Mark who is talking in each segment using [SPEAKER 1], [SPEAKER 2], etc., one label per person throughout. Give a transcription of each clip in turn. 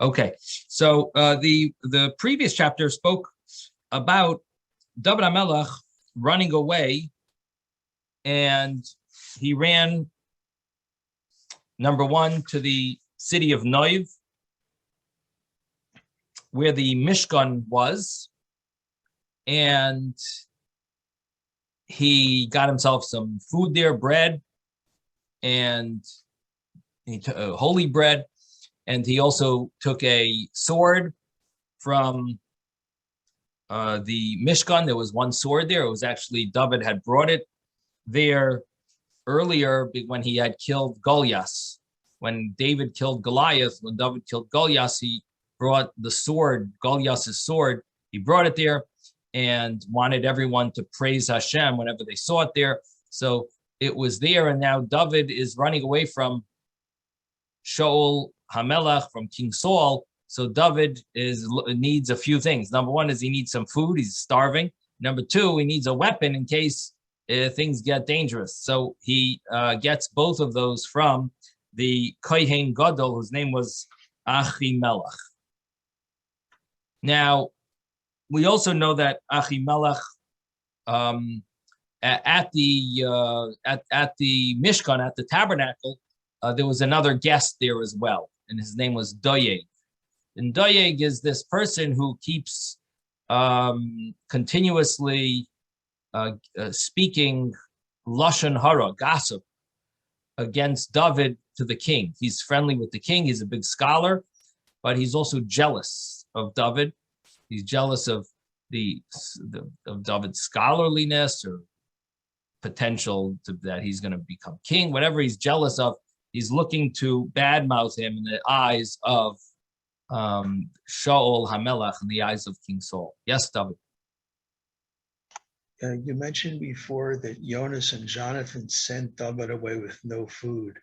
[SPEAKER 1] Okay, so the previous chapter spoke about David HaMelech running away, and he ran, number one, to the city of Noiv, where the Mishkan was, and he got himself some food there, bread, and he took holy bread, and he also took a sword from the Mishkan. There was one sword there. It was actually David had brought it there earlier when he had killed Goliath. When David killed Goliath, when David killed Goliath, he brought the sword, Goliath's sword. He brought it there and wanted everyone to praise Hashem whenever they saw it there. So it was there, and now David is running away from Shaul HaMelech, from King Saul. So David needs a few things. Number one is he needs some food. He's starving. Number two, he needs a weapon in case things get dangerous. So he gets both of those from the Kohen Gadol, whose name was Achimelech. Now, we also know that Achimelech at the Mishkan, at the tabernacle, there was another guest there as well, and his name was Doeg. And Doeg is this person who keeps continuously speaking lashon hara, gossip, against David to the king. He's friendly with the king. He's a big scholar, but he's also jealous of David. He's jealous of of David's scholarliness or potential that he's going to become king. Whatever he's jealous of, he's looking to badmouth him in the eyes of Shaul HaMelech, in the eyes of King Saul. Yes, David.
[SPEAKER 2] You mentioned before that Jonas and Jonathan sent David away with no food.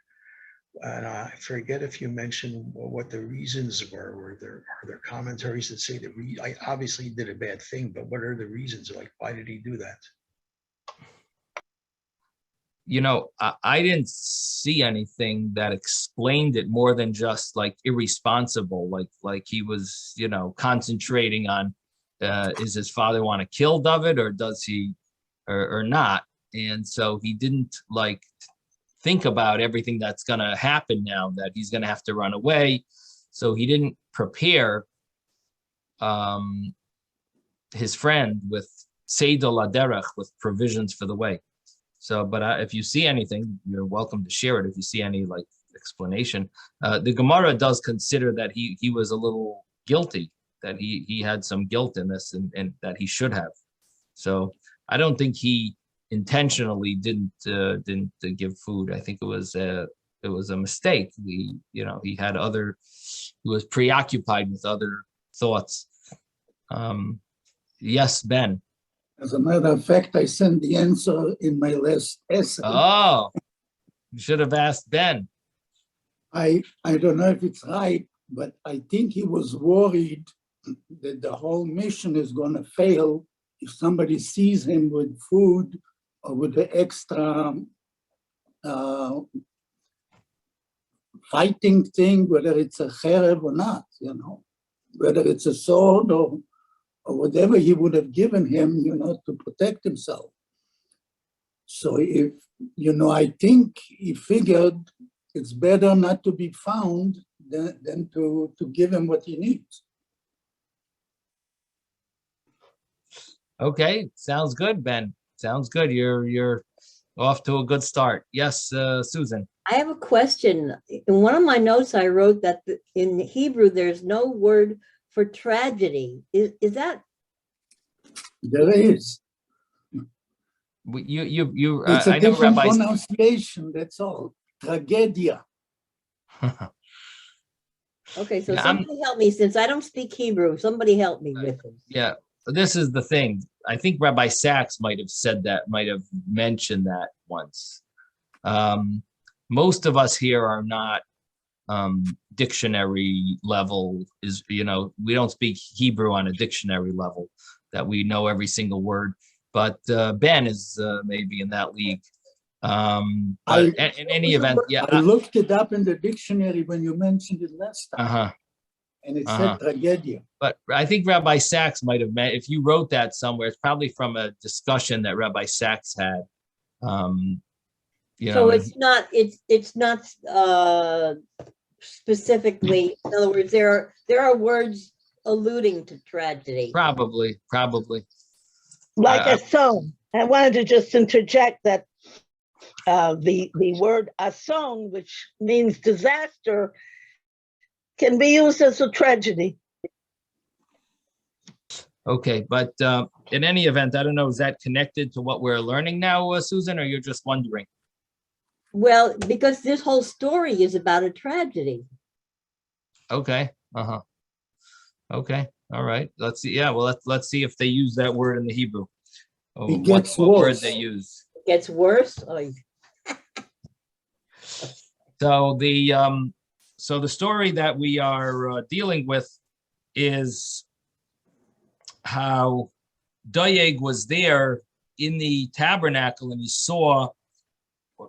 [SPEAKER 2] And I forget if you mentioned what the reasons were. Are there commentaries that say that I obviously did a bad thing, but what are the reasons? Like, why did he do that?
[SPEAKER 1] You know, I didn't see anything that explained it more than just like irresponsible, like he was, concentrating on is his father want to kill David, or does he or not? And so he didn't like think about everything that's going to happen now, that he's going to have to run away. So he didn't prepare his friend with Seder Laderech, with provisions for the way. So, but if you see anything, you're welcome to share it. If you see any like explanation, the Gemara does consider that he was a little guilty, that he had some guilt in this, and that he should have. So I don't think he intentionally didn't give food. I think it was a mistake. He was preoccupied with other thoughts. Yes, Ben.
[SPEAKER 3] As a matter of fact, I sent the answer in my last essay.
[SPEAKER 1] Oh, you should have asked Ben.
[SPEAKER 3] I don't know if it's right, but I think he was worried that the whole mission is going to fail if somebody sees him with food or with the extra fighting thing, whether it's a cherev or not, whether it's a sword or whatever he would have given him, to protect himself. So if, I think he figured it's better not to be found than to give him what he needs.
[SPEAKER 1] Okay, sounds good, Ben. Sounds good. You're off to a good start. Yes, Susan.
[SPEAKER 4] I have a question. In one of my notes, I wrote that in Hebrew, there's no word for tragedy. Is that?
[SPEAKER 3] There is.
[SPEAKER 1] It's
[SPEAKER 3] a different pronunciation. That's all. Tragedia.
[SPEAKER 4] Okay, so somebody help me, since I don't speak Hebrew. Somebody help me with it.
[SPEAKER 1] Yeah, this is the thing. I think Rabbi Sachs might have said that, might have mentioned that once. Most of us here are not dictionary level. We don't speak Hebrew on a dictionary level that we know every single word. But Ben is maybe in that league. But in any event, yeah.
[SPEAKER 3] I looked it up in the dictionary when you mentioned it last time. and it said tragedia.
[SPEAKER 1] But I think Rabbi Sachs might have meant, if you wrote that somewhere, it's probably from a discussion that Rabbi Sachs had. You
[SPEAKER 4] So
[SPEAKER 1] know,
[SPEAKER 4] it's not specifically, in other words, there are words alluding to tragedy.
[SPEAKER 1] probably.
[SPEAKER 5] Like
[SPEAKER 1] I-
[SPEAKER 5] a song. I wanted to just interject that the word ason, which means disaster, can be used as a tragedy.
[SPEAKER 1] Okay, but in any event, I don't know, is that connected to what we're learning now, Susan, or you're just wondering?
[SPEAKER 4] Well, because this whole story is about a tragedy.
[SPEAKER 1] Okay, okay, all right. Let's see. Yeah, well, let's see if they use that word in the Hebrew. Oh,
[SPEAKER 3] It gets
[SPEAKER 1] what word
[SPEAKER 3] worse.
[SPEAKER 1] they use.
[SPEAKER 4] It gets worse. Oh,
[SPEAKER 1] So the story that we are dealing with is how Doeg was there in the tabernacle and he saw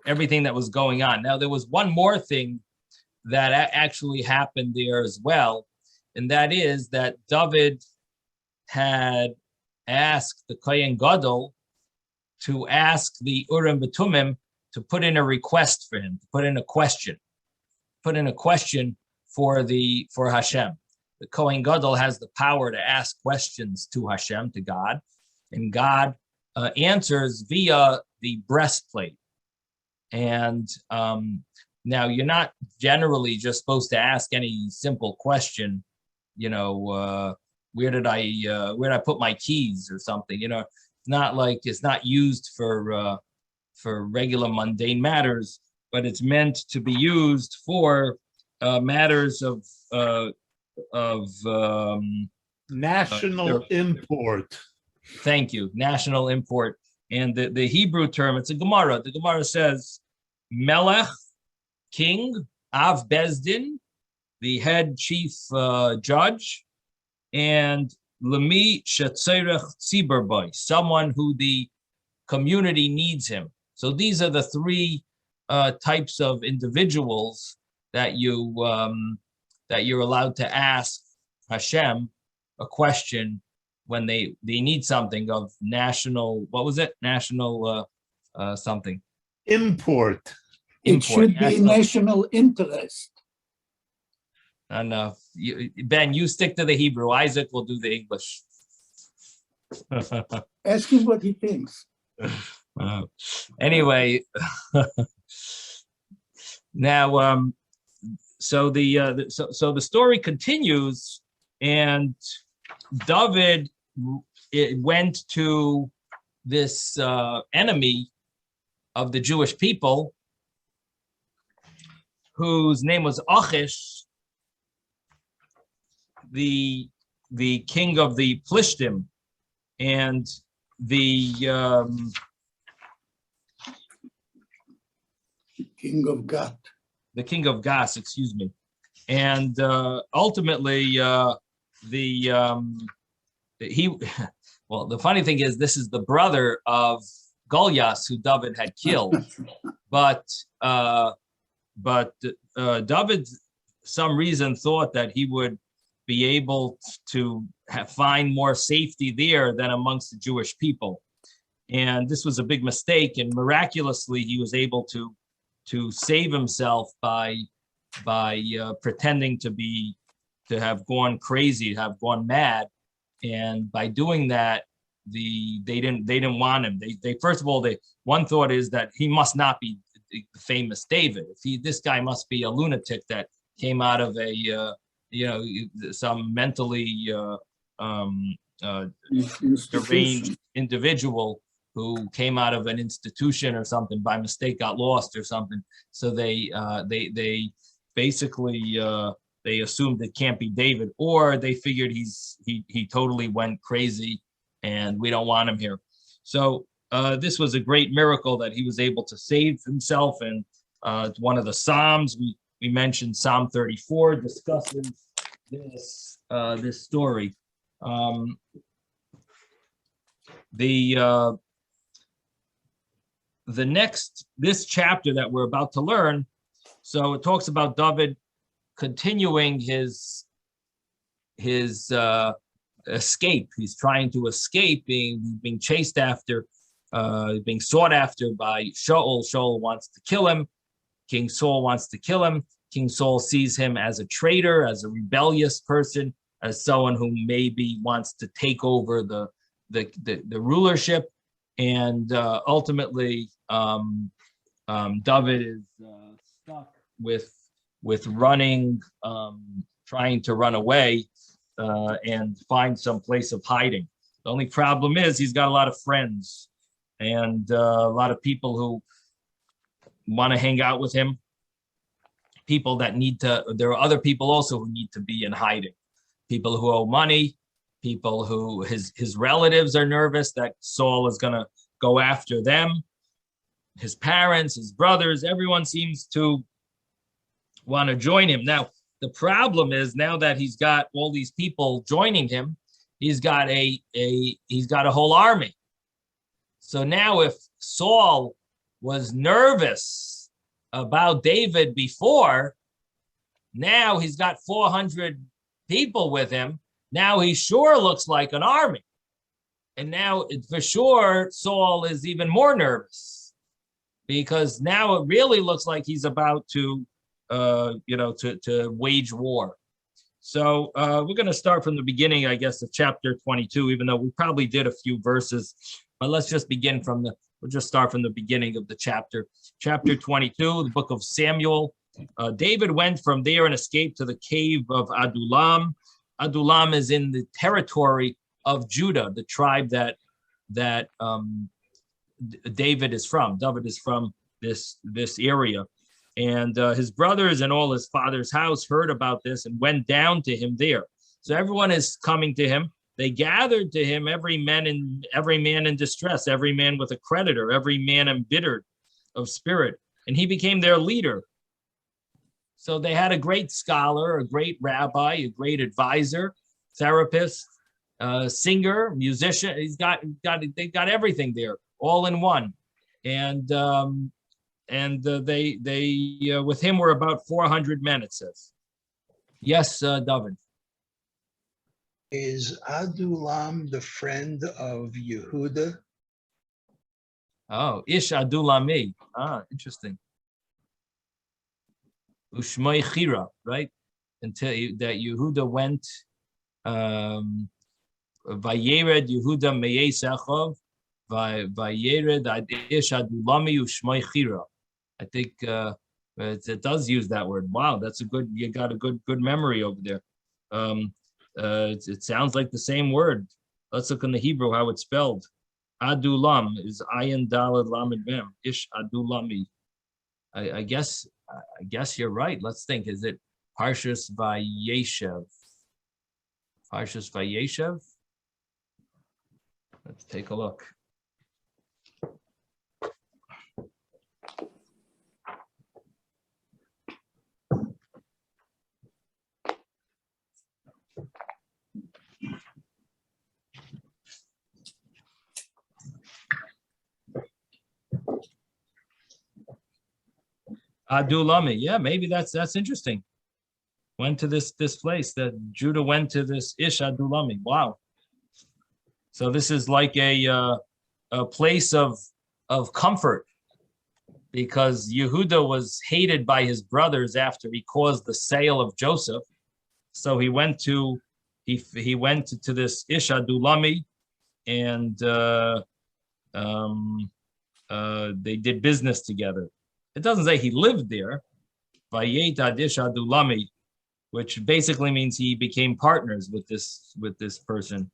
[SPEAKER 1] everything that was going on. Now, there was one more thing that actually happened there as well, and that is that David had asked the Kohen Gadol to ask the Urim V'Tumim to put in a request for him, to put in a question for Hashem. The Kohen Gadol has the power to ask questions to Hashem, to God, and God answers via the breastplate. And now you're not generally just supposed to ask any simple question, where did I put my keys or something? It's not like it's not used for regular mundane matters, but it's meant to be used for matters of
[SPEAKER 6] national import.
[SPEAKER 1] Thank you, national import. And the Hebrew term, it's a Gemara. The Gemara says, Melech, king, Av Bezdin, the head chief judge, and Lemi Shetzerech Tzibur Boy, someone who the community needs him. So these are the three types of individuals that you're allowed to ask Hashem a question when they need something of national, what was it? National something.
[SPEAKER 6] Import.
[SPEAKER 3] It should be national interest.
[SPEAKER 1] And Ben, you stick to the Hebrew. Isaac will do the English.
[SPEAKER 3] Ask him what he thinks.
[SPEAKER 1] Anyway, now, so the story continues, and David went to this enemy of the Jewish people, whose name was Achish, the king of the Plishtim, and the
[SPEAKER 3] King of Gath.
[SPEAKER 1] The king of Gas, excuse me. And ultimately, the funny thing is, this is the brother of Goliath, who David had killed. But David, some reason, thought that he would be able to find more safety there than amongst the Jewish people. And this was a big mistake. And miraculously, he was able to save himself by pretending to have gone crazy, have gone mad. And by doing that, they didn't want him. They first of all, one thought is that he must not be the famous David. This guy must be a lunatic that came out of a some mentally deranged individual who came out of an institution or something, by mistake got lost or something. So they basically they assumed it can't be David, or they figured he totally went crazy and we don't want him here. So this was a great miracle that he was able to save himself. And one of the Psalms, we mentioned Psalm 34 discusses this story. This chapter that we're about to learn, so it talks about David continuing his his escape. He's trying to escape being chased after, being sought after by Shaul. Shaul wants to kill him. King Saul wants to kill him. King Saul sees him as a traitor, as a rebellious person, as someone who maybe wants to take over the rulership. And ultimately, David is stuck with running, trying to run away and find some place of hiding. The only problem is he's got a lot of friends and a lot of people who want to hang out with him. People that need to, there are other people also who need to be in hiding. People who owe money, people who, his relatives are nervous that Saul is going to go after them. His parents, his brothers, everyone seems to want to join him. Now, the problem is now that he's got all these people joining him, he's got a whole army. So now if Saul was nervous about David before, now he's got 400 people with him. Now he sure looks like an army. And now for sure, Saul is even more nervous because now it really looks like he's about to, to wage war. So we're going to start from the beginning, I guess, of chapter 22, even though we probably did a few verses, but let's just begin from we'll just start from the beginning of the chapter. Chapter 22, the book of Samuel. David went from there and escaped to the cave of Adullam. Adullam is in the territory of Judah, the tribe that David is from. David is from this area. And his brothers and all his father's house heard about this and went down to him there. So everyone is coming to him. They gathered to him every man in distress, every man with a creditor, every man embittered of spirit, and he became their leader. So they had a great scholar, a great rabbi, a great advisor, therapist, singer, musician. They got everything there, all in one. And they with him were about 400 men, it says. Yes, David.
[SPEAKER 2] Is Adullam the friend of Yehuda?
[SPEAKER 1] Oh, Ish Adulami. Ah, interesting. Ushmai Chira, right? Until that Yehuda went, Vayered Yehuda Meyesachov, Vayered Ad Ish Adulami Ushmai Chira. I think it does use that word. Wow, that's you got a good memory over there. It sounds like the same word. Let's look in the Hebrew how it's spelled. Adulam is ayin dalad lamed mem. Ish adulami. I guess you're right. Let's think. Is it Parshas Vayeshev? Parshas Vayeshev. Let's take a look. Adulami, yeah, maybe that's interesting. Went to this place that Judah went to this Ish Adulami. Wow. So this is like a place of comfort because Yehuda was hated by his brothers after he caused the sale of Joseph. So he went to this Ish Adulami and they did business together. It doesn't say he lived there, Vayet Adish Adulami, which basically means he became partners with this person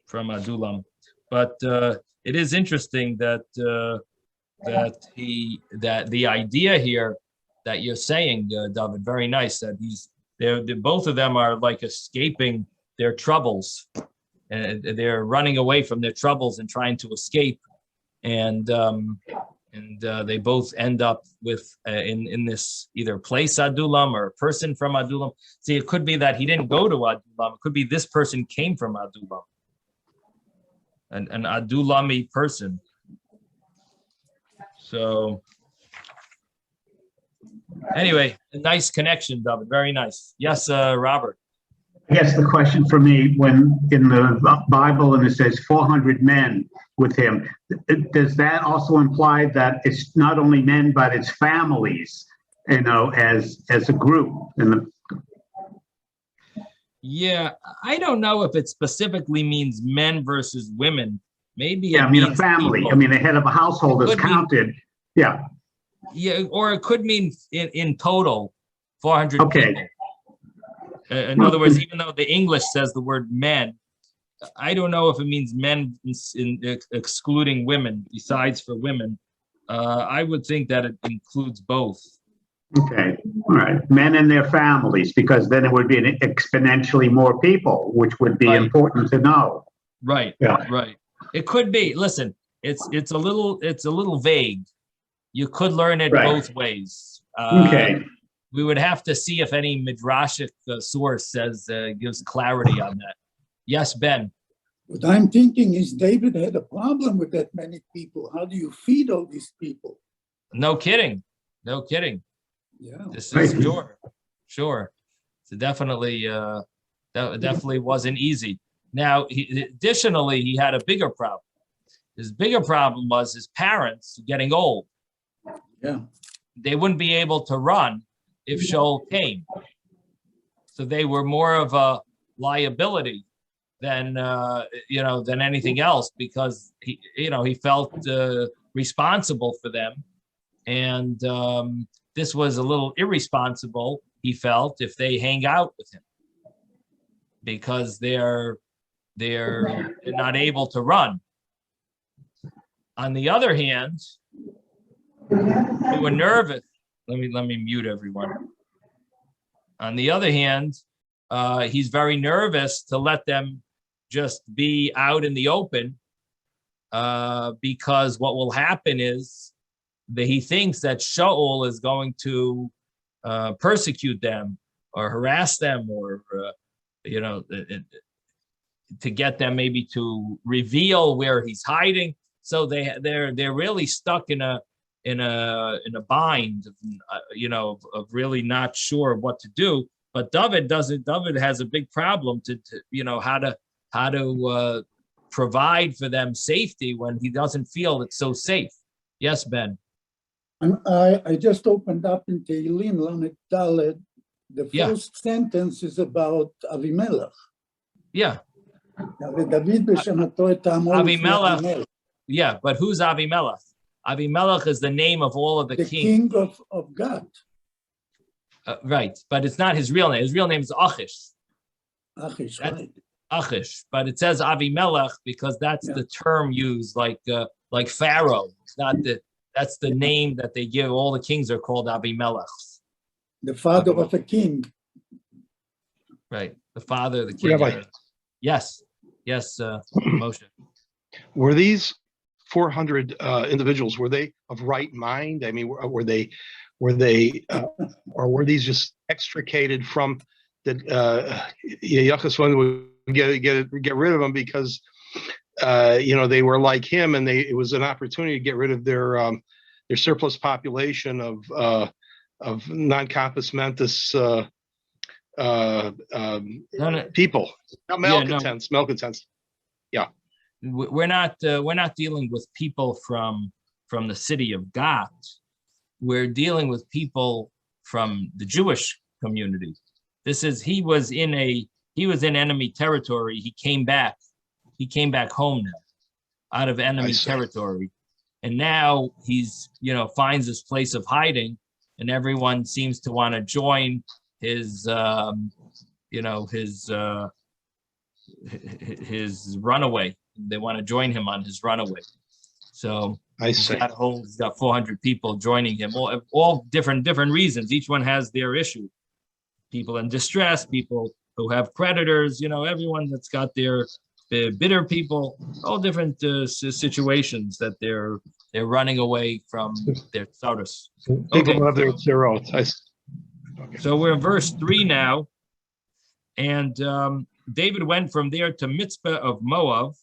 [SPEAKER 1] from Adullam. But it is interesting that the idea here that you're saying, David, very nice. That both of them are like escaping their troubles, and they're running away from their troubles and trying to escape, and they both end up with in this either place Adullam or a person from Adullam. See, it could be that he didn't go to Adullam. It could be this person came from Adullam, an Adullami person. So anyway, a nice connection, David. Very nice. Yes, Robert.
[SPEAKER 7] guess the question for me, when in the Bible and it says 400 men with him, does that also imply that it's not only men, but it's families, as a group?
[SPEAKER 1] Yeah, I don't know if it specifically means men versus women. Maybe
[SPEAKER 7] Yeah,
[SPEAKER 1] it
[SPEAKER 7] I mean, a
[SPEAKER 1] means
[SPEAKER 7] family.
[SPEAKER 1] people.
[SPEAKER 7] I mean, the head of a household is
[SPEAKER 1] Could mean-
[SPEAKER 7] counted. Yeah,
[SPEAKER 1] Yeah, or it could mean in total 400
[SPEAKER 7] Okay.
[SPEAKER 1] people. In other words, even though the English says the word men, I don't know if it means men excluding women, besides for women. I would think that it includes both.
[SPEAKER 7] okay, all right. Men and their families, because then it would be an exponentially more people, which would be
[SPEAKER 1] Right.
[SPEAKER 7] important to know.
[SPEAKER 1] Right,
[SPEAKER 7] Yeah.
[SPEAKER 1] right. It could be. Listen, it's a little vague. You could learn it
[SPEAKER 7] Right.
[SPEAKER 1] both ways.
[SPEAKER 7] Okay,
[SPEAKER 1] We would have to see if any midrashic source says gives clarity on that. Yes, Ben.
[SPEAKER 3] What I'm thinking is David had a problem with that many people. How do you feed all these people?
[SPEAKER 1] No kidding. No kidding.
[SPEAKER 3] Yeah.
[SPEAKER 1] This is
[SPEAKER 7] Right.
[SPEAKER 1] sure. So definitely, that definitely wasn't easy. Now, additionally, he had a bigger problem. His bigger problem was his parents getting old.
[SPEAKER 3] Yeah.
[SPEAKER 1] They wouldn't be able to run if Shaul came. So they were more of a liability than than anything else, because he felt responsible for them, and this was a little irresponsible, he felt, if they hang out with him, because they're not able to run. On the other hand, they were nervous. Let me mute everyone. On the other hand, he's very nervous to let them just be out in the open, because what will happen is that he thinks that Shaul is going to persecute them or harass them, or to get them maybe to reveal where he's hiding. So they're really stuck in a bind, of really not sure what to do. But David doesn't. David has a big problem to how to provide for them safety when he doesn't feel it's so safe. Yes, Ben.
[SPEAKER 3] I just opened up in Tehillim Lamed Daled. The
[SPEAKER 1] Yeah.
[SPEAKER 3] first sentence is about Avimelech.
[SPEAKER 1] Yeah,
[SPEAKER 3] David בשנתו את העמו לפני
[SPEAKER 1] Avimelech.
[SPEAKER 3] אבימלך.
[SPEAKER 1] Yeah, but who's Avimelech? Avimelech is the name of all of the
[SPEAKER 3] The
[SPEAKER 1] kings.
[SPEAKER 3] king of God.
[SPEAKER 1] Right, but it's not his real name. His real name is Achish.
[SPEAKER 3] Achish,
[SPEAKER 1] That's-
[SPEAKER 3] right.
[SPEAKER 1] Achish, but it says Avimelech because that's
[SPEAKER 3] Yeah.
[SPEAKER 1] the term used, like Pharaoh. It's not that's the name that they give. All the kings are called Avimelech.
[SPEAKER 3] The father of a king.
[SPEAKER 1] Right, the father of the king.
[SPEAKER 8] Rabbi.
[SPEAKER 1] Yes, Moshe.
[SPEAKER 8] Were these 400 individuals, were they of right mind? I mean, were they, or were these just extricated from the Yachas one would get rid of them because they were like him, and it was an opportunity to get rid of their surplus population of non-compos mentis people, malcontents.
[SPEAKER 1] We're not dealing with people from the city of Gath. We're dealing with people from the Jewish community. He was in enemy territory. He came back home now, out of enemy territory, and now he's finds this place of hiding, and everyone seems to want to join his his runaway. They want to join him on his runaway. So
[SPEAKER 8] I see.
[SPEAKER 1] he's got 400 people joining him, all different reasons. Each one has their issue. People in distress, people who have creditors, everyone that's got their bitter people, all different situations that they're running away from their tzaros.
[SPEAKER 8] People have their zeros.
[SPEAKER 1] So we're in verse 3 now, and David went from there to Mitzpah of Moab,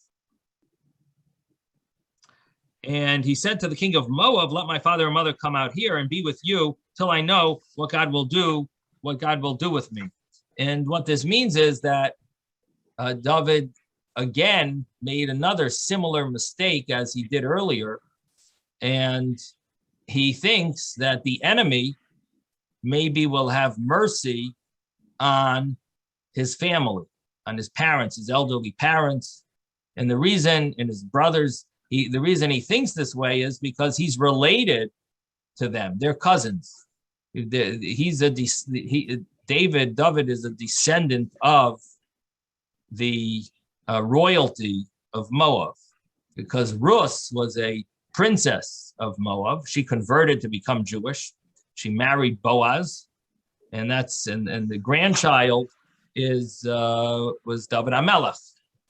[SPEAKER 1] and he said to the king of Moab, "Let my father and mother come out here and be with you till I know what God will do with me." And what this means is that David again made another similar mistake as he did earlier. And he thinks that the enemy maybe will have mercy on his family, on his parents, his elderly parents. And the reason, and his brothers, the reason he thinks this way is because he's related to them. They're cousins. David is a descendant of the royalty of Moab, because Rus was a princess of Moab. She converted to become Jewish. She married Boaz, and the grandchild was David HaMelech.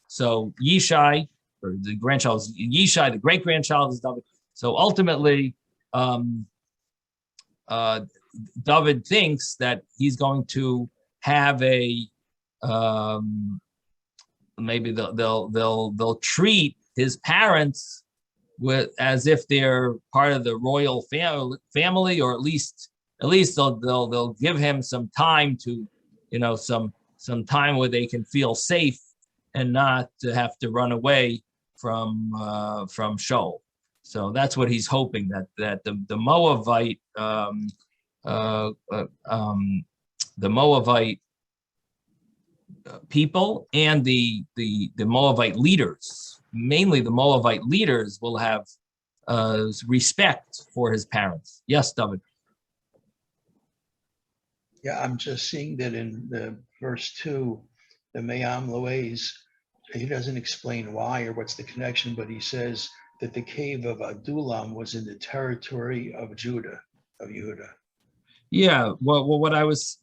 [SPEAKER 1] So Yishai, or the grandchild is Yishai, the great grandchild is David. So ultimately, David thinks that he's going to have a maybe they'll treat his parents as if they're part of the royal family, or at least they'll give him some time to, some time where they can feel safe and not to have to run away from Shaul. So that's what he's hoping, that the Moabite people and the Moabite leaders, mainly the Moabite leaders, will have respect for his parents. Yes, David.
[SPEAKER 2] Yeah, I'm just seeing that in the verse 2, the Me'am Loez, he doesn't explain why or what's the connection, but he says that the cave of Adullam was in the territory of Judah, of Yehuda.
[SPEAKER 1] Yeah, well,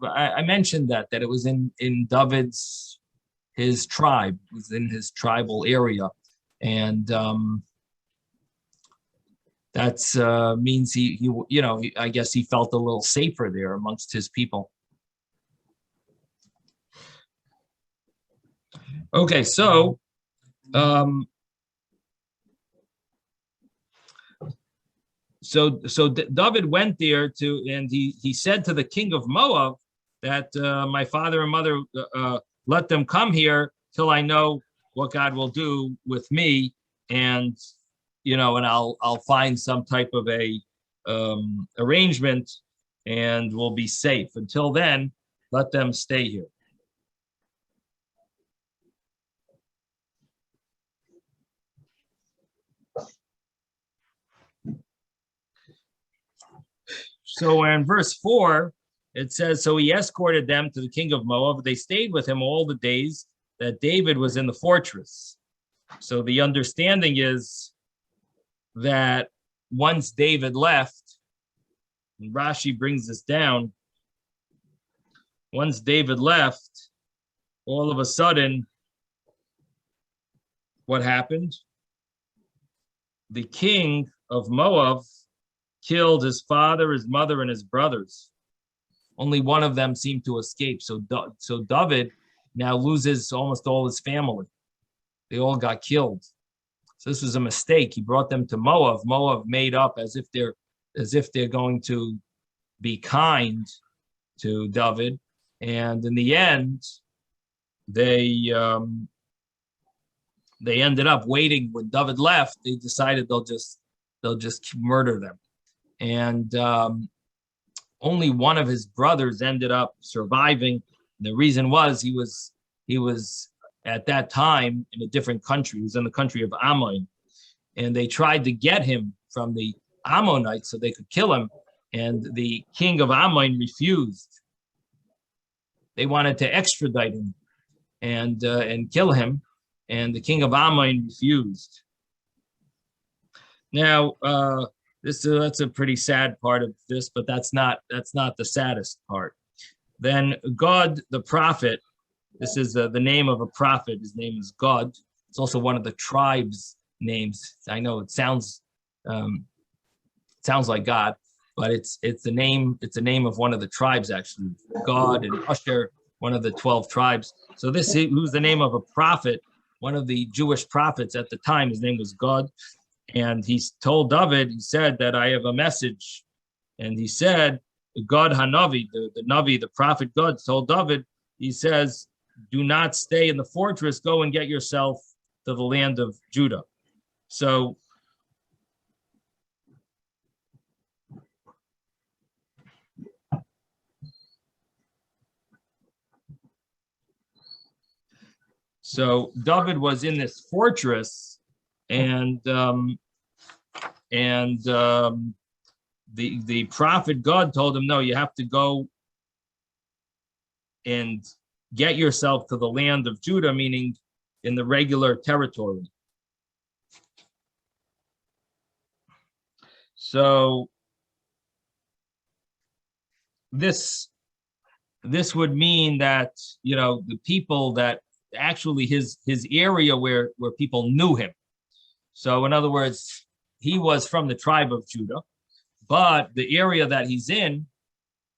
[SPEAKER 1] I mentioned that it was in David's, his tribe, it was in his tribal area, and that's means he I guess he felt a little safer there amongst his people. Okay, so David went there and he said to the king of Moab that my father and mother, let them come here till I know what God will do with me, and and I'll find some type of a arrangement, and we'll be safe. Until then, let them stay here. So in verse 4, it says, so he escorted them to the king of Moab. They stayed with him all the days that David was in the fortress. So the understanding is that once David left, and Rashi brings this down, once David left, all of a sudden, what happened? The king of Moab killed his father, his mother, and his brothers. Only one of them seemed to escape. So David now loses almost all his family. They all got killed. So this was a mistake. He brought them to Moab. Moab made up as if they're going to be kind to David. And in the end, they ended up waiting. When David left, they decided they'll just murder them. And only one of his brothers ended up surviving. The reason was he was at that time in a different country. He was in the country of Ammon, and they tried to get him from the Ammonites so they could kill him, and the king of Ammon refused. They wanted to extradite him and kill him, and the king of Ammon refused. Now, that's a pretty sad part of this, but that's not the saddest part. Then God, the prophet, this is the name of a prophet. His name is God. It's also one of the tribes' names. I know it sounds like God, but it's the name of one of the tribes, actually. God and Asher, one of the 12 tribes. So this was the name of a prophet, one of the Jewish prophets at the time. His name was God. And he told David, he said that I have a message. And he said, God Hanavi, the Navi, the prophet God, told David he says, do not stay in the fortress, go and get yourself to the land of Judah. So David was in this fortress, and the prophet God told him, no, you have to go and get yourself to the land of Judah, meaning in the regular territory. So this would mean that, the people that actually his area where people knew him. So in other words, he was from the tribe of Judah, but the area that he's in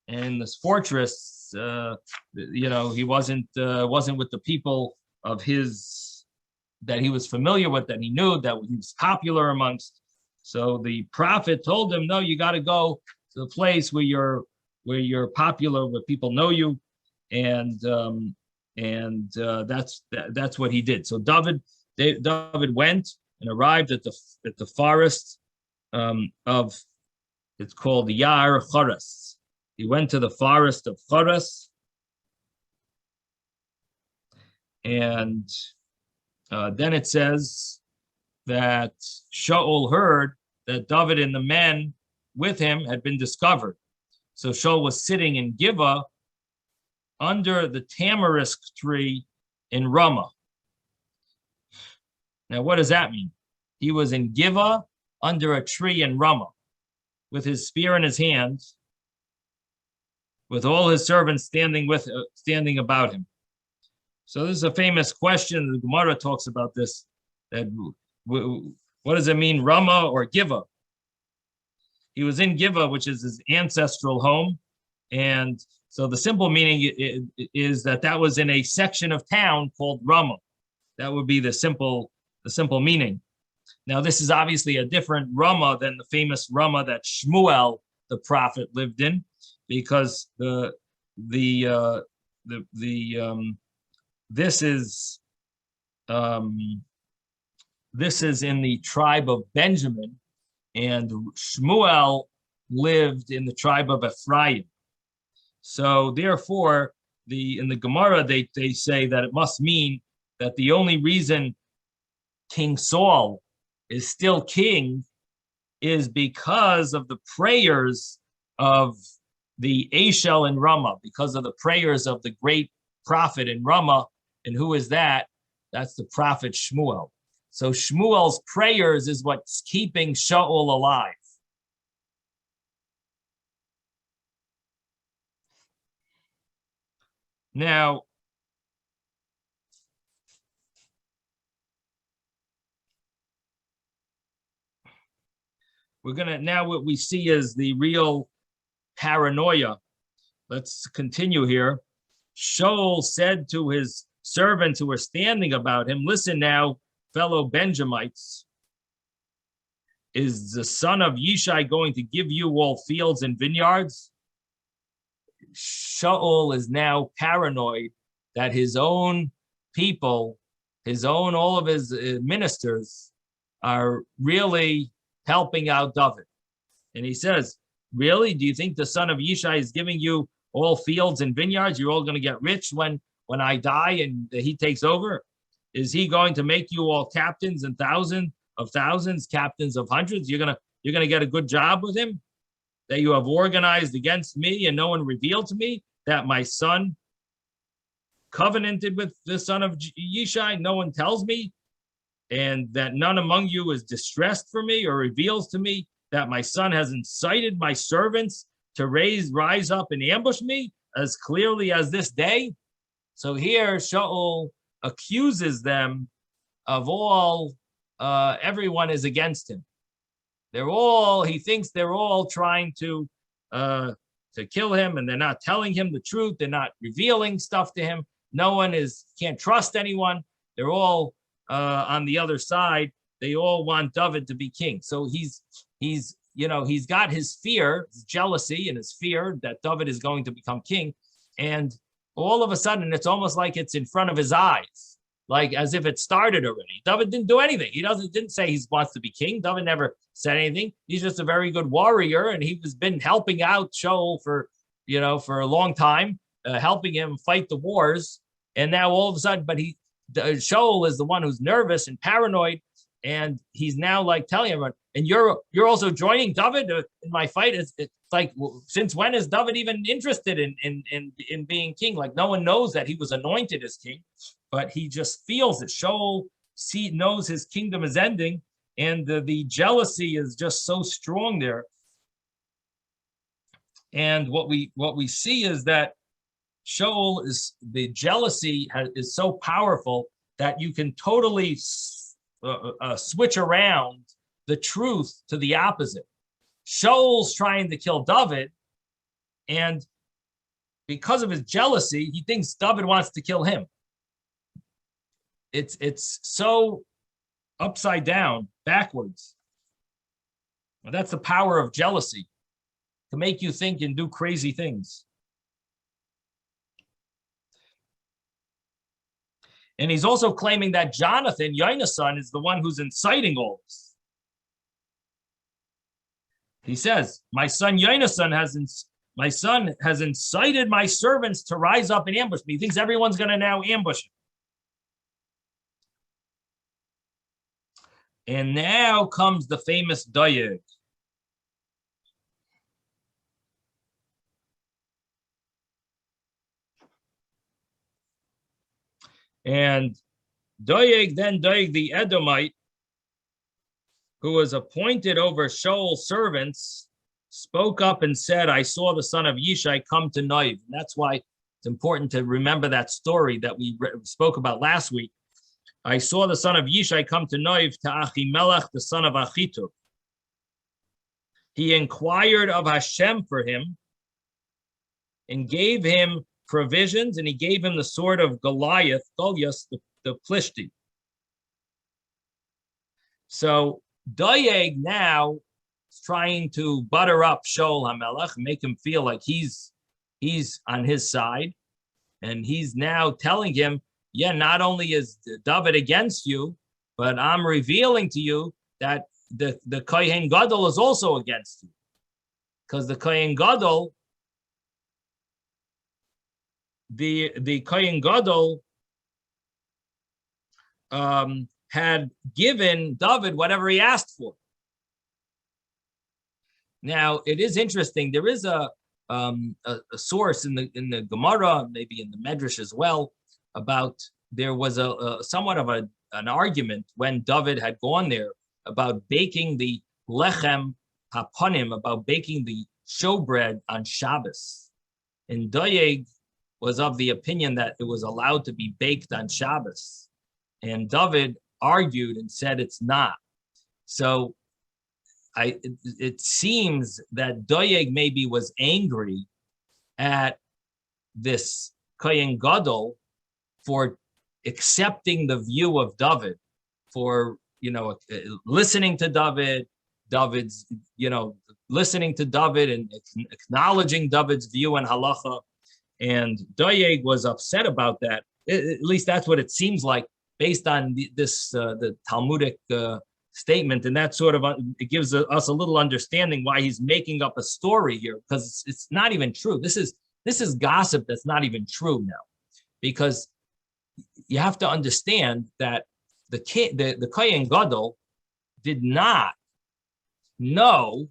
[SPEAKER 1] this fortress, he wasn't with the people of his that he was familiar with, that he knew, that he was popular amongst. So the prophet told him, no, you got to go to the place where you're popular, where people know you, and that's what he did. So David went and arrived at the forest of, it's called the Yar Choras. He went to the forest of Choras, and then it says that Shaul heard that David and the men with him had been discovered. So Shaul was sitting in Gibeah under the tamarisk tree in Ramah. Now, what does that mean? He was in Gibeah under a tree in Ramah with his spear in his hand, with all his servants standing about him. So this is a famous question. The Gemara talks about this. That what does it mean, Ramah or Gibeah? He was in Gibeah, which is his ancestral home, and so the simple meaning is that was in a section of town called Ramah. That would be the simple meaning. Now, this is obviously a different Ramah than the famous Ramah that Shmuel the prophet lived in, because this is in the tribe of Benjamin, and Shmuel lived in the tribe of Ephraim. So therefore, in the Gemara, they say that it must mean that the only reason King Saul is still king is because of the prayers of the Ashel in Ramah, because of the prayers of the great prophet in Ramah. And who is that? That's the prophet Shmuel. So Shmuel's prayers is what's keeping Shaul alive. Now, what we see is the real paranoia. Let's continue here. Shaul said to his servants who were standing about him, listen now, fellow Benjamites, is the son of Yishai going to give you all fields and vineyards? Shaul is now paranoid that his own people, all of his ministers are really helping out David. And he says, really? Do you think the son of Yishai is giving you all fields and vineyards? You're all going to get rich when I die and he takes over? Is he going to make you all captains and thousands of thousands, captains of hundreds? You're gonna get a good job with him? That you have organized against me and no one revealed to me that my son covenanted with the son of Yishai? No one tells me, and that none among you is distressed for me or reveals to me that my son has incited my servants to rise up and ambush me as clearly as this day? So here Shaul accuses them of all, everyone is against him. He thinks they're all trying to kill him, and they're not telling him the truth. They're not revealing stuff to him. No one can't trust anyone. They're all on the other side. They all want David to be king. So he's got his fear, his jealousy and his fear that David is going to become king. And all of a sudden it's almost like it's in front of his eyes, like as if it started already. David didn't do anything. He didn't say he wants to be king. David never said anything. He's just a very good warrior, and he has been helping out Shaul for a long time, helping him fight the wars. And now all of a sudden, but Shaul is the one who's nervous and paranoid, and he's now like telling everyone, and you're also joining David in my fight. It's like, since when is David even interested in being king? Like, no one knows that he was anointed as king, but he just feels that Shaul knows his kingdom is ending, and the jealousy is just so strong there. And what we see is that Shaul the jealousy is so powerful that you can totally switch around the truth to the opposite. Shaul's trying to kill David, and because of his jealousy, he thinks David wants to kill him. It's so upside down, backwards. And that's the power of jealousy, to make you think and do crazy things. And he's also claiming that Jonathan, Yona's son, is the one who's inciting all this. He says, my son Yonasan has incited my servants to rise up and ambush me. He thinks everyone's going to now ambush him. And now comes the famous Doeg. And Doeg the Edomite, who was appointed over Shaul's servants, spoke up and said, I saw the son of Yishai come to Noiv. And that's why it's important to remember that story that we spoke about last week. I saw the son of Yishai come to Noiv to Achimelech, the son of Achitub. He inquired of Hashem for him and gave him provisions, and he gave him the sword of Goliath, the Plishti. So Doeg now is trying to butter up Shaul HaMelech, make him feel like he's on his side, and he's now telling him, yeah, not only is David against you, but I'm revealing to you that the Kohen Gadol is also against you, because the Kohen Gadol, the Kohen Gadol had given David whatever he asked for. Now, it is interesting. There is a source in the Gemara, maybe in the Medrash as well, about there was a somewhat of an argument when David had gone there about baking the lechem hapanim, about baking the showbread on Shabbos. And Doeg was of the opinion that it was allowed to be baked on Shabbos. And David argued and said it's not. So it seems that Doeg maybe was angry at this Kohen Gadol for accepting the view of David, for listening to David's listening to David and acknowledging David's view in halacha. And Doeg was upset about that. At least that's what it seems like, based on the Talmudic statement, and that sort of it gives us a little understanding why he's making up a story here, because it's not even true. This is gossip that's not even true now, because you have to understand that the Kohen Gadol did not know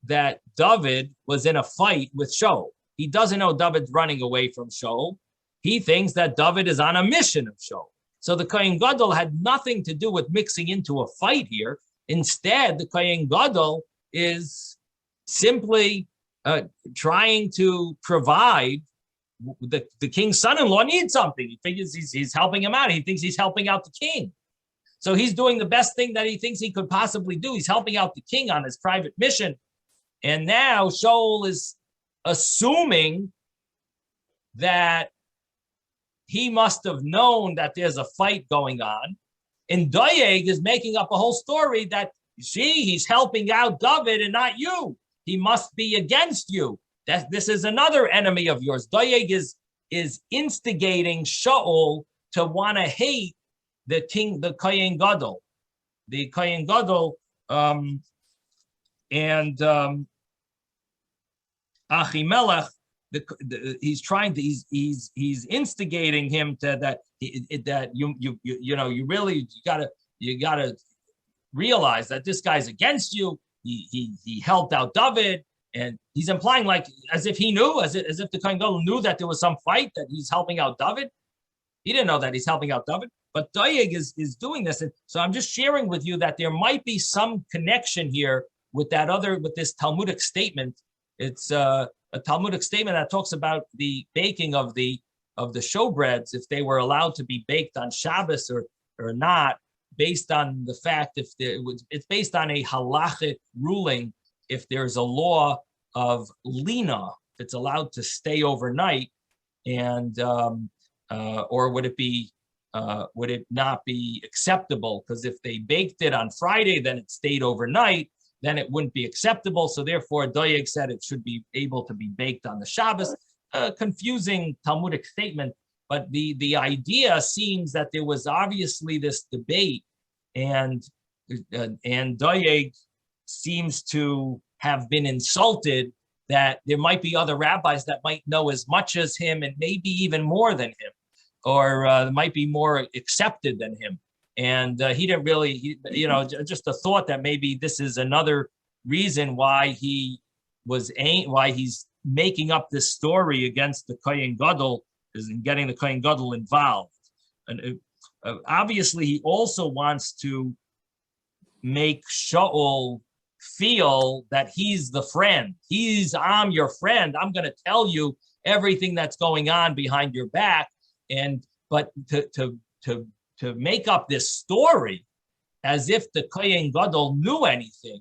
[SPEAKER 1] that David was in a fight with Shaul. He doesn't know David's running away from Shaul. He thinks that David is on a mission of Shaul. So the Kohen Gadol had nothing to do with mixing into a fight here. Instead, the Kohen Gadol is simply trying to provide. The king's son-in-law needs something. He figures he's helping him out. He thinks he's helping out the king. So he's doing the best thing that he thinks he could possibly do. He's helping out the king on his private mission. And now Shaul is assuming that he must have known that there's a fight going on. And Doeg is making up a whole story that, he's helping out David and not you. He must be against you. That this is another enemy of yours. Doeg is is instigating Shaul to want to hate the king, the Kohen Gadol. The Kohen Gadol, and Achimelech, he's trying to, he's instigating him to that you really gotta realize that this guy's against you. He helped out David, and he's implying like as if he knew, as if the Kohen Gadol knew that there was some fight, that he's helping out David. He didn't know that he's helping out David, but Doeg is doing this. And so I'm just sharing with you that there might be some connection here with this Talmudic statement. It's a Talmudic statement that talks about the baking of the showbreads, if they were allowed to be baked on Shabbos or not, based on the fact it's based on a halachic ruling. If there's a law of lina, if it's allowed to stay overnight, and or would it not be acceptable? Because if they baked it on Friday, then it stayed overnight, then it wouldn't be acceptable. So therefore, Doeg said it should be able to be baked on the Shabbos. Confusing Talmudic statement, but the idea seems that there was obviously this debate, and Doeg seems to have been insulted that there might be other rabbis that might know as much as him and maybe even more than him, or might be more accepted than him. And he didn't really, just a thought that maybe this is another reason why why he's making up this story against the Kohen Gadol, is in getting the Kohen Gadol involved. And obviously he also wants to make Shaul feel that he's the friend. I'm your friend. I'm going to tell you everything that's going on behind your back. But to make up this story as if the Kohen Gadol knew anything,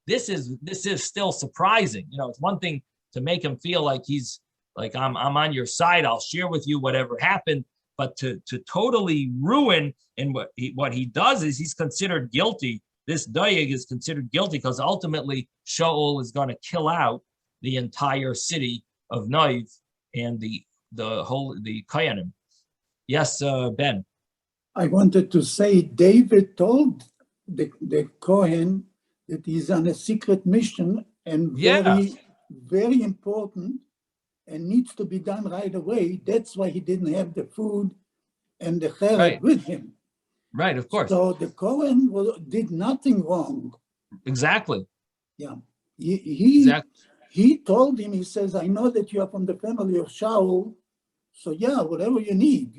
[SPEAKER 1] this is still surprising. It's one thing to make him feel like he's like, I'm on your side, I'll share with you whatever happened, but to totally ruin, and what he does is he's considered guilty. This Doeg is considered guilty because ultimately Shaul is going to kill out the entire city of Noiv and the Kohanim. Yes, Ben.
[SPEAKER 3] I wanted to say David told the Kohen that he's on a secret mission and very important and needs to be done right away. That's why he didn't have the food and the cheret with him.
[SPEAKER 1] Right, of course.
[SPEAKER 3] So the Kohen did nothing wrong.
[SPEAKER 1] Exactly.
[SPEAKER 3] Yeah. He told him, he says, I know that you are from the family of Shaul, so yeah, whatever you need,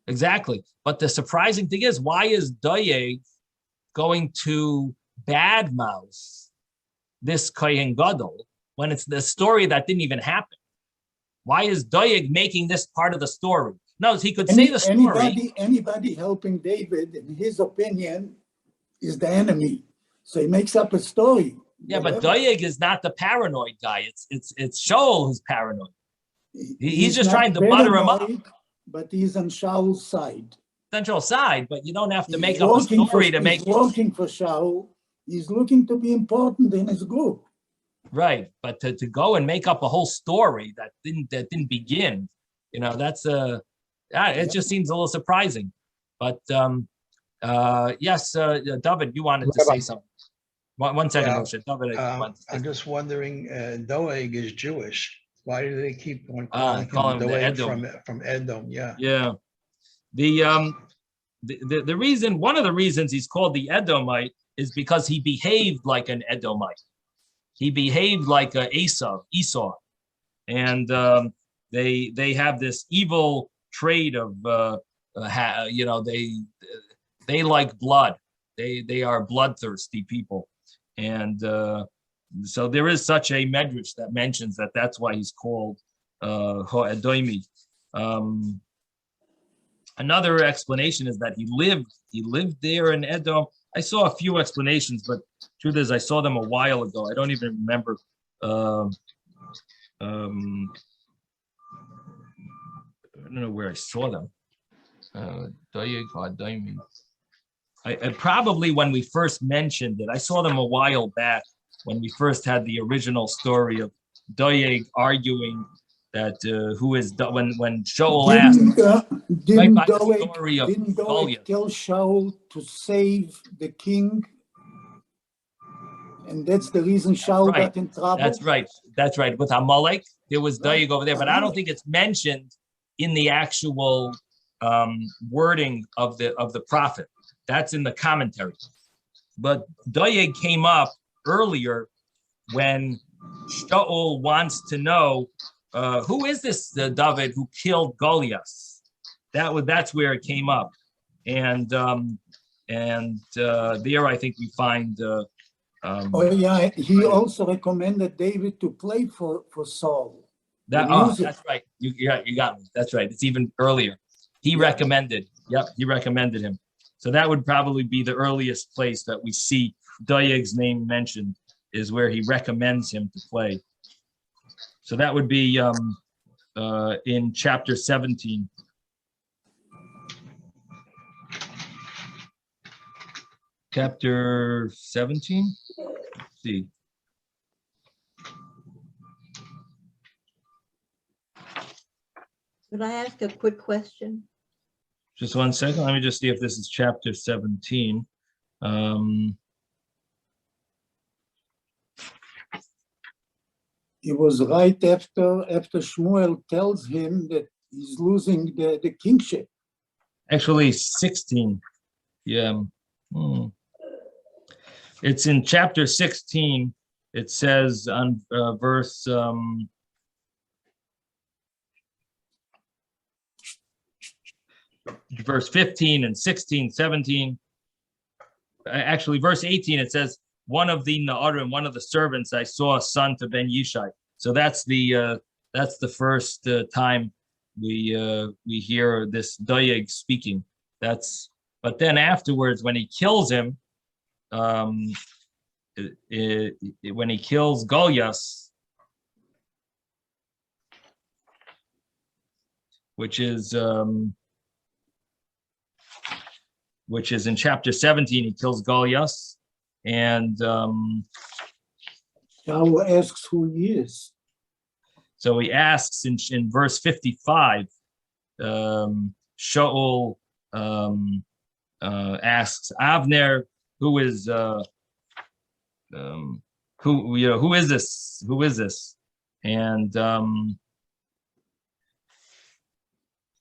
[SPEAKER 1] Exactly. But the surprising thing is, why is Doeg going to badmouth this Kohen Gadol when it's the story that didn't even happen? Why is Doeg making this part of the story? No, he could say the story.
[SPEAKER 3] Anybody helping David, in his opinion, is the enemy. So he makes up a story.
[SPEAKER 1] Yeah, but Doeg is not the paranoid guy. It's Shaul who's paranoid. He's just trying to butter him up.
[SPEAKER 3] But he's on Shaul's side.
[SPEAKER 1] Central side, but you don't have to make up a story to make.
[SPEAKER 3] He's working for Shaul. He's looking to be important in his group.
[SPEAKER 1] Right, but to go and make up a whole story that didn't begin, that's it just seems a little surprising. But yes, David, you wanted to say something. One second, Moshe. David,
[SPEAKER 2] I'm just wondering, Doeg is Jewish. Why do they keep on
[SPEAKER 1] calling him
[SPEAKER 2] Doeg from Edom? Yeah.
[SPEAKER 1] Yeah. The reason, one of the reasons he's called the Edomite is because he behaved like an Edomite. He behaved like Esau, and they have this evil trait of they like blood. They are bloodthirsty people, and so there is such a medrash that mentions that that's why he's called Ho-Edomi. Another explanation is that he lived there in Edom. I saw a few explanations, but truth is I saw them a while ago. I don't even remember. I don't know where I saw them. I probably, when we first mentioned it, I saw them a while back when we first had the original story of Doeg arguing that who is when Shaul asked right
[SPEAKER 3] Didn't
[SPEAKER 1] by the story of
[SPEAKER 3] Doeg
[SPEAKER 1] Goliath.
[SPEAKER 3] tell Shaul to save the king? And that's the reason Shaul
[SPEAKER 1] right.
[SPEAKER 3] got in trouble?
[SPEAKER 1] That's right. That's right. With Amalek, there was
[SPEAKER 3] Right.
[SPEAKER 1] Doeg over there, but I don't think it's mentioned in the actual wording of the prophet. That's in the commentary. But Doeg came up earlier when Shaul wants to know who is this David who killed Goliath. That's where it came up, and there I think we find.
[SPEAKER 3] Oh yeah, he also recommended David to play for Saul.
[SPEAKER 1] That
[SPEAKER 3] The music.
[SPEAKER 1] that's right. You got me. That's right. It's even earlier. He recommended. Yep, he recommended him. So that would probably be the earliest place that we see Doeg's name mentioned, is where he recommends him to play. So that would be in chapter 17. Chapter 17? Let's see.
[SPEAKER 4] Could I ask a quick question?
[SPEAKER 1] Just one second. Let me just see if this is chapter 17.
[SPEAKER 3] It was right after Shmuel tells him that he's losing the kingship.
[SPEAKER 1] Actually, 16. Yeah. It's in chapter 16. It says on verse verse 15 and 16, 17. Actually, verse 18, it says, one of the Na'arim, one of the servants, I saw a son to Ben Yishai. So that's the first time we hear this Doeg speaking. But then afterwards, when he kills him, when he kills Goliath, which is in chapter 17, he kills Goliath, and
[SPEAKER 3] Shaul asks who he is.
[SPEAKER 1] so he asks in verse 55, Shaul asks Avner, who is who is this? Who is this? And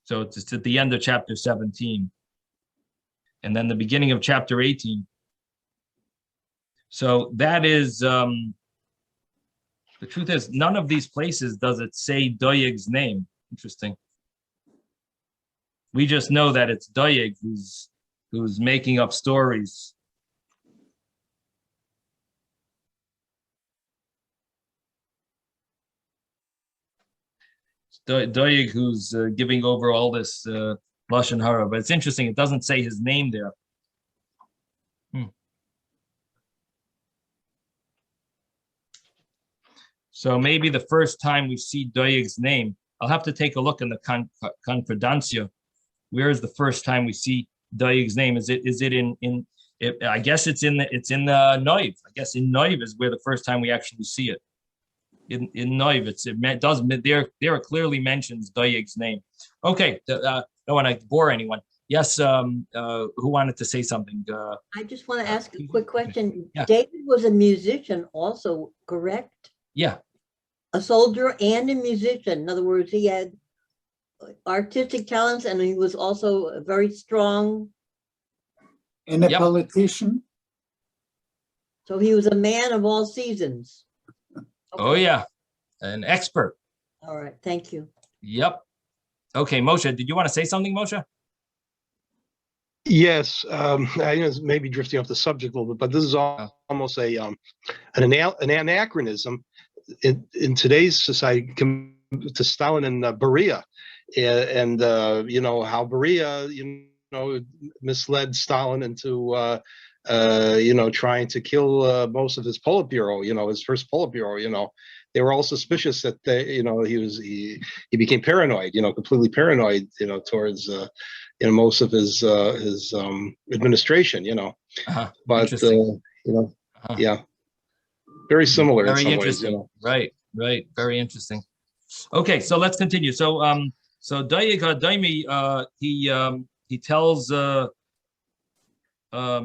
[SPEAKER 1] so it's at the end of chapter 17. And then the beginning of chapter 18. So that is, the truth is, none of these places does it say Doeg's name. Interesting. We just know that it's Doeg who's making up stories. Doeg who's giving over all this Lashon Hara, but it's interesting. It doesn't say his name there. So maybe the first time we see Doeg's name, I'll have to take a look in the Concordancia. Where is the first time we see Doeg's name? Is it in I guess it's in the Noiv. I guess in Noiv is where the first time we actually see it. In Noiv, there clearly mentions Doeg's name. Okay, don't want to bore anyone. Yes, who wanted to say something?
[SPEAKER 4] I just want to ask a quick question.
[SPEAKER 1] Yeah.
[SPEAKER 4] David was a musician also, correct?
[SPEAKER 1] Yeah.
[SPEAKER 4] A soldier and a musician. In other words, he had artistic talents and he was also very strong.
[SPEAKER 3] And a politician.
[SPEAKER 4] So he was a man of all seasons. Okay.
[SPEAKER 1] Oh, yeah. An expert.
[SPEAKER 4] All right. Thank you.
[SPEAKER 1] Yep. Okay, Moshe, did you want to say something, Moshe?
[SPEAKER 8] Yes, I know it's maybe drifting off the subject a little bit, but this is almost an anachronism in today's society to Stalin and Beria, and you know how Beria misled Stalin into trying to kill most of his Politburo, his first Politburo. They were all suspicious that he became paranoid, completely paranoid, towards most of his administration, but yeah, very similar in some ways,
[SPEAKER 1] Right, very interesting. Okay, so let's continue. So Dayeg Daimi, he tells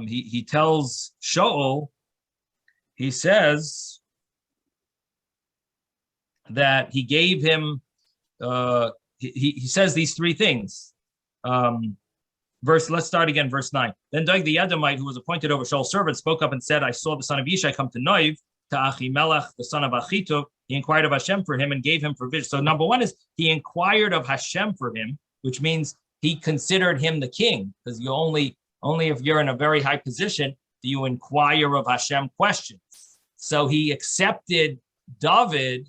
[SPEAKER 1] he tells Shaul, he says that he gave him he says these three things. Let's start again, verse 9. Then Doeg the Edomite, who was appointed over Shaul's servant, spoke up and said, I saw the son of Yishai come to Noiv, to Achimelech, the son of Achitov. He inquired of Hashem for him and gave him provision. So number one is he inquired of Hashem for him, which means he considered him the king, because you only if you're in a very high position do you inquire of Hashem questions. So he accepted David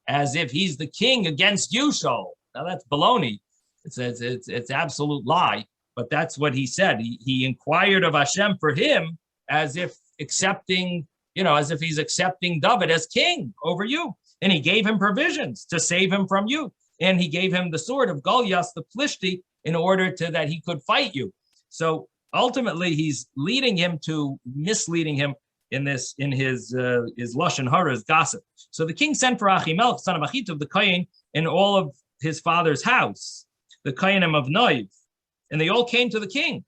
[SPEAKER 1] as if he's the king against you, Shaul. Now that's baloney. It's absolute lie. But that's what he said. He inquired of Hashem for him as if accepting, as if he's accepting David as king over you. And he gave him provisions to save him from you. And he gave him the sword of Goliath the Plishti in order that he could fight you. So ultimately, he's misleading him in his lashon hara, his gossip. So the king sent for Achimelech, son of Achitov, the kohen, in all of his father's house, the kohenim of Noiv, and they all came to the king.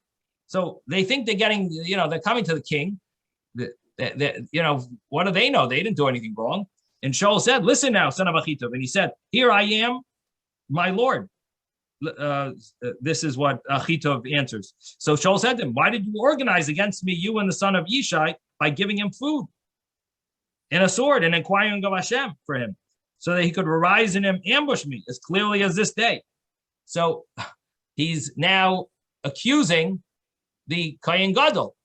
[SPEAKER 1] So they think they're getting, they're coming to the king. What do they know? They didn't do anything wrong. And Shaul said, listen now, son of Achitov. And he said, here I am, my lord. This is what Achitov answers. So Shaul said to him, why did you organize against me, you and the son of Yishai, by giving him food and a sword and inquiring of Hashem for him, so that he could arise and ambush me as clearly as this day? So he's now accusing the Kohen Gadol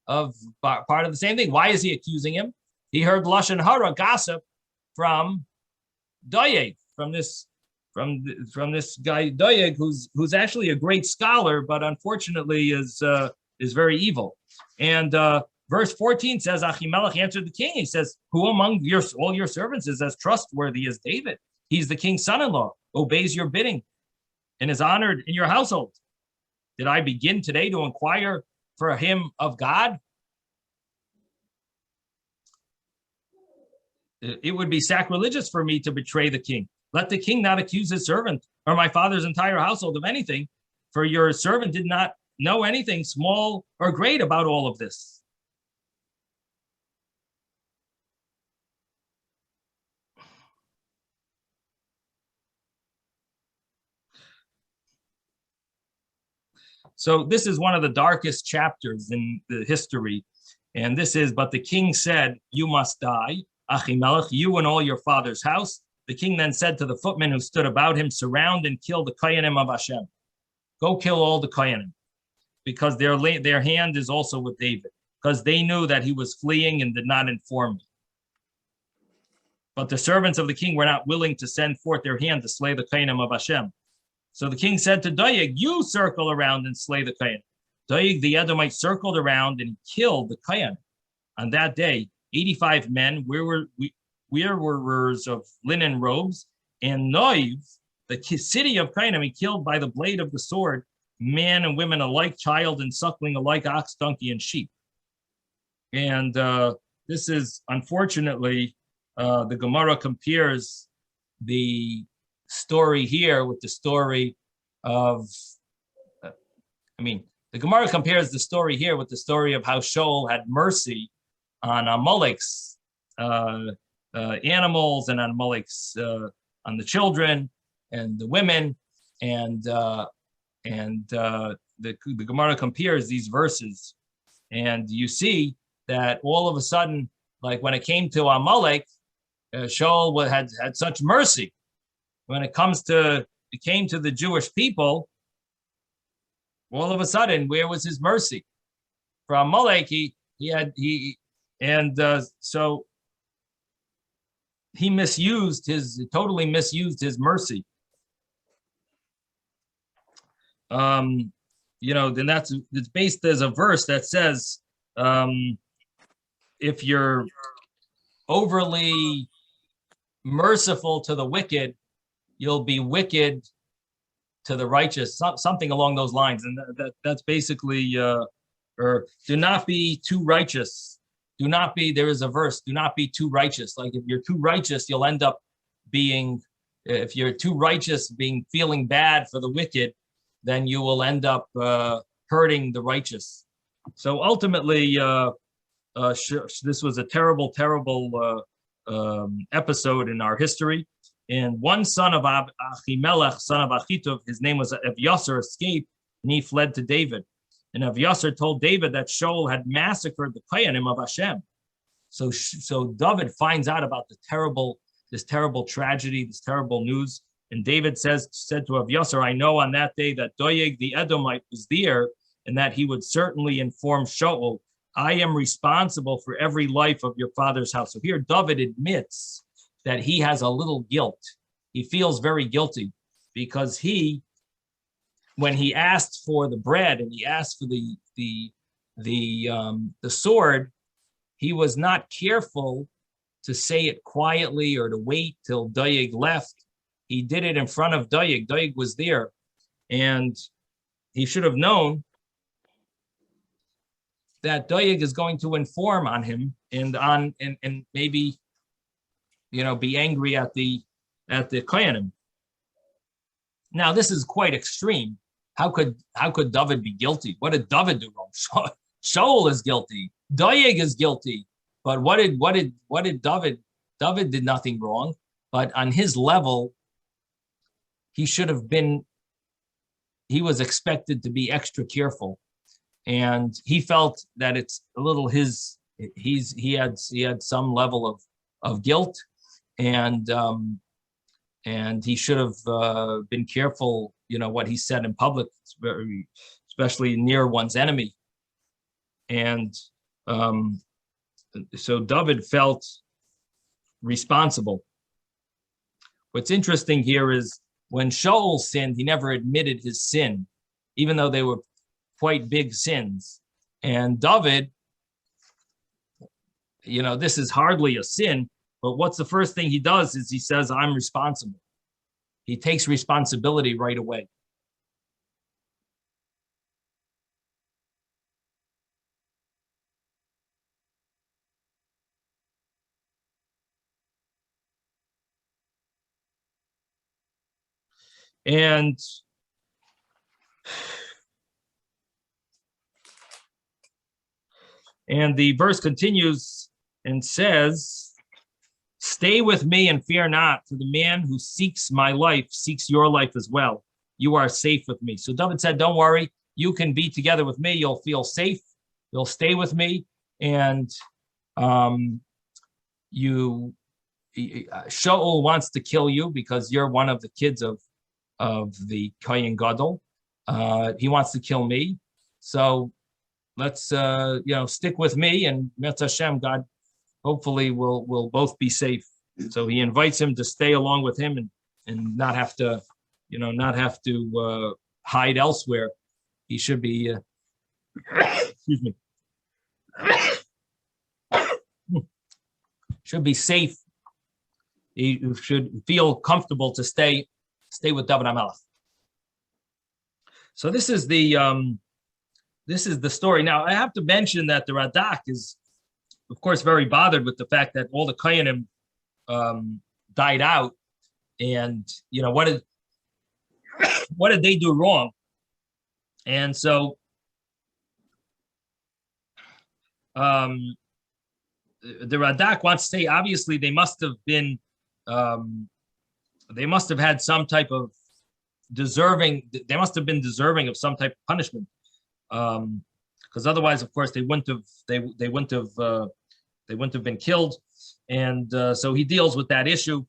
[SPEAKER 1] of part of the same thing. Why is he accusing him? He heard lashon hara, gossip, from Doeg, from this guy Doeg, who's actually a great scholar, but unfortunately is very evil. And verse 14 says, Achimelech answered the king. He says, who among all your servants is as trustworthy as David? He's the king's son-in-law, obeys your bidding, and is honored in your household. Did I begin today to inquire for him of God? It would be sacrilegious for me to betray the king. Let the king not accuse his servant or my father's entire household of anything, for your servant did not know anything small or great about all of this. So this is one of the darkest chapters in the history. And this is, but the king said, you must die, Achimelech, you and all your father's house. The king then said to the footmen who stood about him, surround and kill the kohenim of Hashem. Go kill all the kohenim, because their hand is also with David, because they knew that he was fleeing and did not inform me. But the servants of the king were not willing to send forth their hand to slay the kohenim of Hashem. So the king said to Doeg, you circle around and slay the kohen. Doeg the Edomite circled around and killed the kohen. On that day, 85 men, wearers of linen robes, and Noiv, the city of kohenim, he killed by the blade of the sword, man and women alike, child and suckling alike, ox, donkey, and sheep. And this is, unfortunately, the Gemara compares the story here with the story of, the Gemara compares the story here with the story of how Shaul had mercy on Amalek's animals and on Amalek's on the children and the women, and the Gemara compares these verses, and you see that all of a sudden, like when it came to Amalek, Shaul had such mercy. When it came to the Jewish people, all of a sudden, where was his mercy? For Amalek, so he totally misused his mercy. Then it's based as a verse that says, if you're overly merciful to the wicked, you'll be wicked to the righteous, something along those lines. And that's basically, or do not be too righteous. There is a verse, do not be too righteous. Like if you're too righteous, you'll end up being if you're too righteous, feeling bad for the wicked, then you will end up hurting the righteous. So ultimately, this was a terrible, terrible episode in our history. And one son of Achimelech, son of Achitov, his name was Evyasar, escaped, and he fled to David. And Evyasar told David that Shaul had massacred the Kohanim of Hashem. So David finds out about this terrible tragedy, this terrible news. And David said to Evyasar, I know on that day that Doeg the Edomite was there, and that he would certainly inform Shaul. I am responsible for every life of your father's house. So here David admits that he has a little guilt. He feels very guilty because when he asked for the bread and he asked for the sword, he was not careful to say it quietly or to wait till Doeg left. He did it in front of Doeg. Doeg was there, and he should have known that Doeg is going to inform on him and maybe, be angry at the Kohanim. Now, this is quite extreme. How could David be guilty? What did David do wrong? Shaul is guilty. Doeg is guilty. But what did David? David did nothing wrong. But on his level, he was expected to be extra careful. And he felt that it's a little he had some level of guilt, and he should have been careful, what he said in public, especially near one's enemy. And so David felt responsible. What's interesting here is when Shaul sinned, he never admitted his sin, even though they were quite big sins. And David, this is hardly a sin, but what's the first thing he does is he says, I'm responsible. He takes responsibility right away. And the verse continues and says, stay with me and fear not, for the man who seeks my life seeks your life as well. You are safe with me. So David said, don't worry, you can be together with me. You'll feel safe. You'll stay with me. And Shaul wants to kill you because you're one of the kids of the Kohen Gadol. He wants to kill me. So let's stick with me, and Metz Hashem, God hopefully will both be safe. So he invites him to stay along with him and not have to hide elsewhere. He should be excuse me, should be safe. He should feel comfortable to stay with David HaMelech. So this is the story. Now I have to mention that the Radak is, of course, very bothered with the fact that all the Kohanim died out, and what did they do wrong? And so the Radak wants to say, obviously they must have had some type of deserving. They must have been deserving of some type of punishment, because otherwise, of course, they wouldn't have been killed. And so he deals with that issue.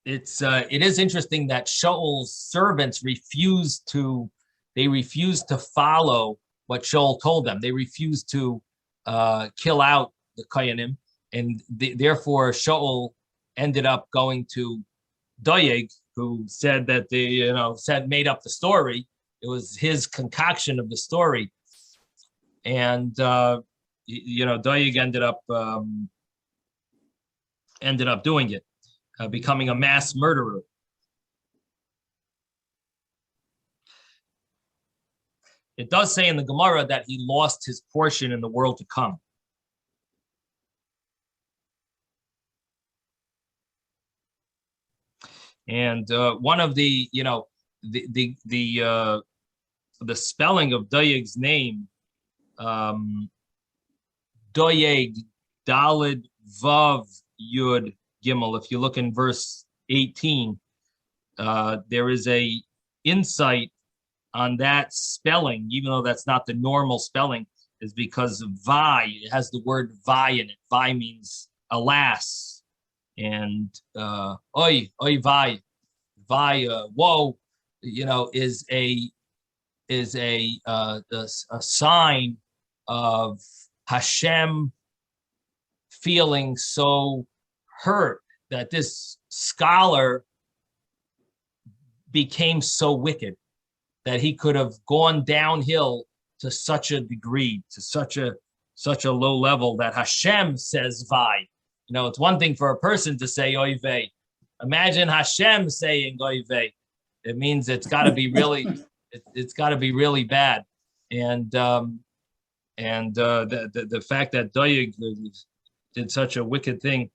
[SPEAKER 1] It is interesting that Shaul's servants refused to follow what Shaul told them. They refused to kill out the Kohanim, and therefore Shaul ended up going to Doeg, who said that made up the story. It was his concoction of the story, and Doeg ended up doing it, becoming a mass murderer. It does say in the Gemara that he lost his portion in the world to come. And one of the, the spelling of Doyeg's name, Doyeg, Dalid, Vav, Yud, Gimel. If you look in verse 18, there is a insight on that spelling, even though that's not the normal spelling, is because Vi, it has the word Vi in it. Vi means alas, and oy Vi, woe, is a sign of Hashem feeling so hurt that this scholar became so wicked that he could have gone downhill to such a degree, to such a low level that Hashem says Vi. It's one thing for a person to say oy vey. Imagine Hashem saying oy vey. It means it's got to be really, it's got to be really bad. And the fact that Doyeg did such a wicked thing